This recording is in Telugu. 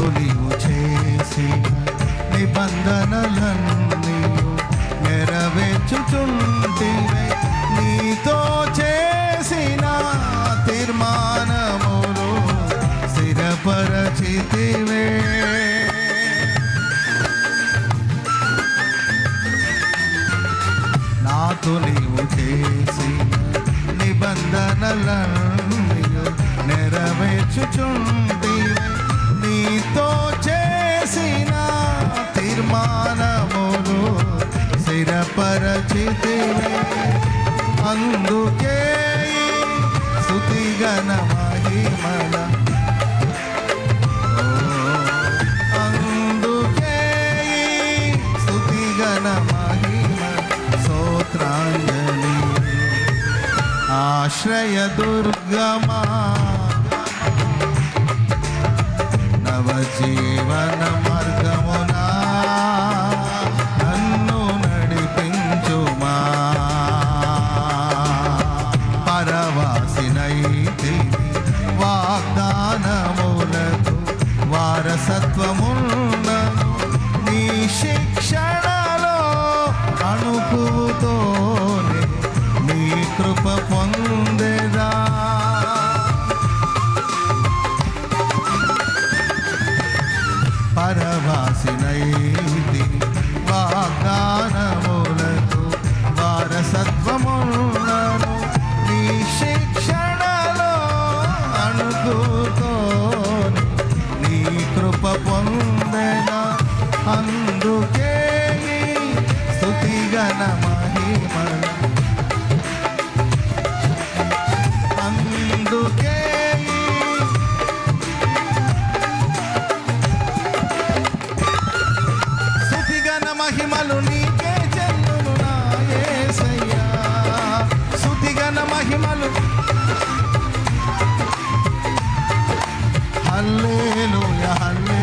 నాతో నీవు చేసిన నిబంధనలన్నీ నెరవేర్చుచుంటివే. నీతో చేసిన తీర్మానములు స్థిరపరచితివే. నాతో నీవు చేసిన నిబంధనలన్నీ నెరవేర్చుచుంటివే. నీతో చేసిన తీర్మానములు స్థిరపరచితివే. అందుకే స్తుతిగణ మహిమల, అందుకే స్తుతిగణ మహిమ స్తోత్రాంజలి. ఆశ్రయ దుర్గమా నవజీవన మార్గమునా నన్ను నడిపించుమా. పరవాసినైతే వాగ్దానములకు వారసత్వమున్నను. నీ శిక్షణలో అణుకుతోనే నీ కృప పొందేదా. పరవాసినైతి వాగ్దానములకు వారసత్వమున్నను. నీ శిక్షణలో అణుకుతోనే నీ కృప పొందెనా. అందుకే స్తుతిగణ మహిమల, అందుకే స్తుతిగణ మహిమలు నీకే చెల్లును నా యేసయ్యా. స్తుతిగణ మహిమలు హల్లెలూయా హల్లెలూయా.